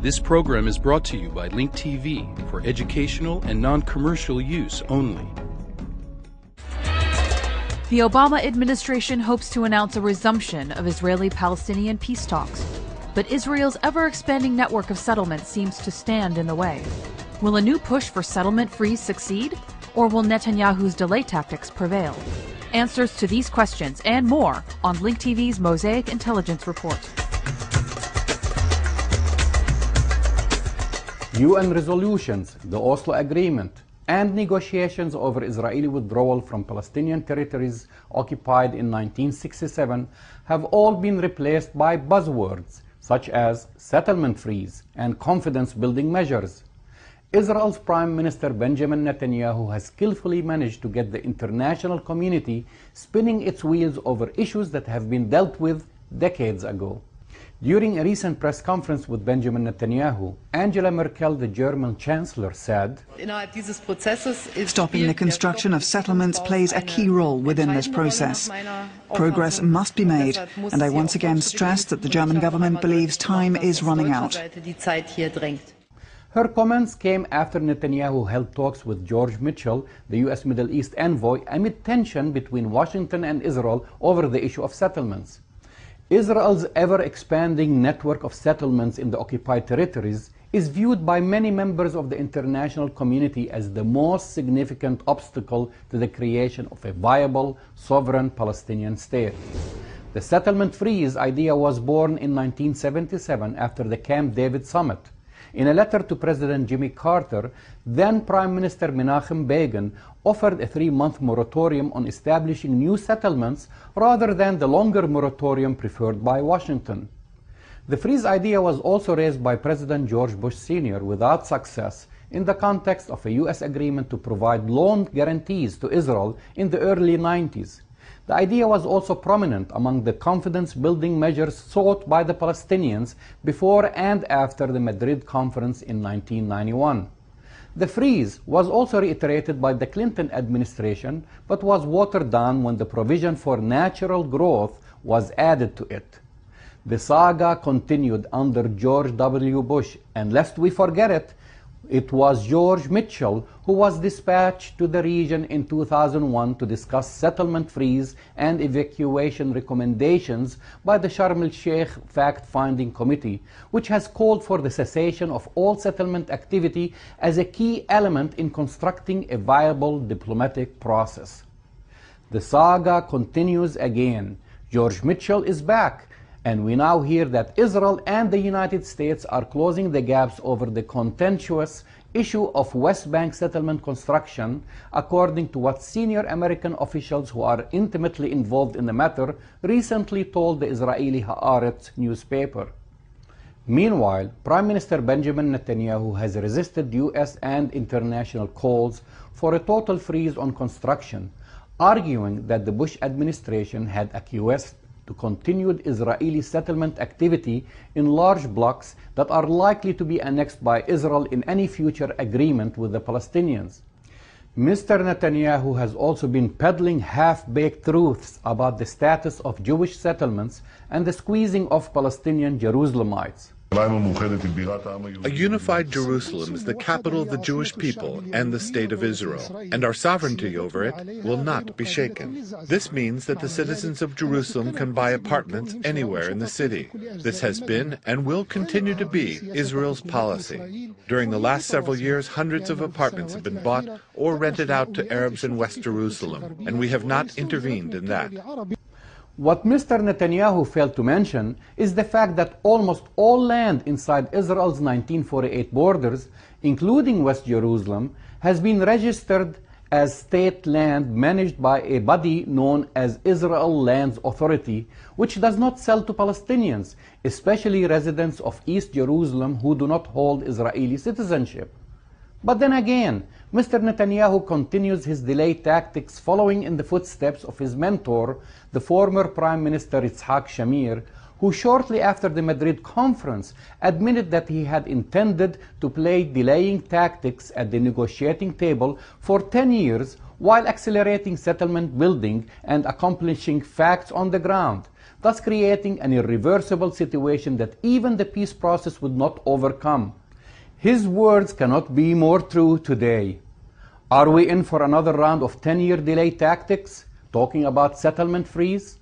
This program is brought to you by Link TV for educational and non-commercial use only. The Obama administration hopes to announce a resumption of Israeli-Palestinian peace talks, but Israel's ever-expanding network of settlements seems to stand in the way. Will a new push for settlement freeze succeed, or will Netanyahu's delay tactics prevail? Answers to these questions and more on Link TV's Mosaic Intelligence Report. UN resolutions, the Oslo Agreement, and negotiations over Israeli withdrawal from Palestinian territories occupied in 1967 have all been replaced by buzzwords such as settlement freeze and confidence-building measures. Israel's Prime Minister Benjamin Netanyahu has skillfully managed to get the international community spinning its wheels over issues that have been dealt with decades ago. During a recent press conference with Benjamin Netanyahu, Angela Merkel, the German Chancellor, said, "Stopping the construction of settlements plays a key role within this process. Progress must be made, and I once again stress that the German government believes time is running out." Her comments came after Netanyahu held talks with George Mitchell, the U.S. Middle East envoy, amid tension between Washington and Israel over the issue of settlements. Israel's ever-expanding network of settlements in the occupied territories is viewed by many members of the international community as the most significant obstacle to the creation of a viable, sovereign Palestinian state. The settlement freeze idea was born in 1977 after the Camp David summit. In a letter to President Jimmy Carter, then Prime Minister Menachem Begin offered a 3-month moratorium on establishing new settlements rather than the longer moratorium preferred by Washington. The freeze idea was also raised by President George Bush Sr. without success in the context of a U.S. agreement to provide loan guarantees to Israel in the early 90s. The idea was also prominent among the confidence-building measures sought by the Palestinians before and after the Madrid Conference in 1991. The freeze was also reiterated by the Clinton administration, but was watered down when the provision for natural growth was added to it. The saga continued under George W. Bush, and lest we forget it, it was George Mitchell who was dispatched to the region in 2001 to discuss settlement freeze and evacuation recommendations by the Sharm el-Sheikh Fact-Finding Committee, which has called for the cessation of all settlement activity as a key element in constructing a viable diplomatic process. The saga continues again. George Mitchell is back, and we now hear that Israel and the United States are closing the gaps over the contentious issue of West Bank settlement construction, according to what senior American officials who are intimately involved in the matter recently told the Israeli Haaretz newspaper. Meanwhile, Prime Minister Benjamin Netanyahu has resisted U.S. and international calls for a total freeze on construction, arguing that the Bush administration had acquiesced to continued Israeli settlement activity in large blocks that are likely to be annexed by Israel in any future agreement with the Palestinians. Mr. Netanyahu has also been peddling half-baked truths about the status of Jewish settlements and the squeezing of Palestinian Jerusalemites. A unified Jerusalem is the capital of the Jewish people and the State of Israel, and our sovereignty over it will not be shaken. This means that the citizens of Jerusalem can buy apartments anywhere in the city. This has been and will continue to be Israel's policy. During the last several years, hundreds of apartments have been bought or rented out to Arabs in West Jerusalem, and we have not intervened in that. What Mr. Netanyahu failed to mention is the fact that almost all land inside Israel's 1948 borders, including West Jerusalem, has been registered as state land managed by a body known as Israel Lands Authority, which does not sell to Palestinians, especially residents of East Jerusalem who do not hold Israeli citizenship. But then again, Mr. Netanyahu continues his delay tactics following in the footsteps of his mentor, the former Prime Minister Yitzhak Shamir, who shortly after the Madrid conference admitted that he had intended to play delaying tactics at the negotiating table for 10 years while accelerating settlement building and accomplishing facts on the ground. thus creating an irreversible situation that even the peace process would not overcome. His words cannot be more true today. Are we in for another round of 10-year delay tactics, talking about settlement freeze?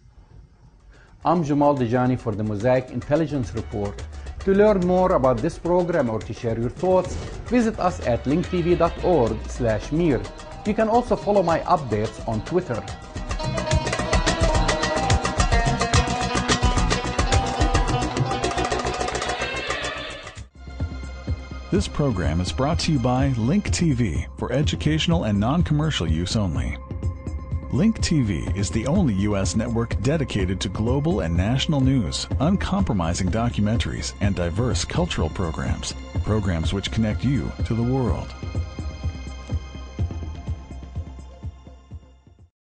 I'm Jamal Dejani for the Mosaic Intelligence Report. To learn more about this program or to share your thoughts, visit us at linktv.org/MIR. You can also follow my updates on Twitter. This program is brought to you by Link TV for educational and non-commercial use only. Link TV is the only U.S. network dedicated to global and national news, uncompromising documentaries, and diverse cultural programs which connect you to the world.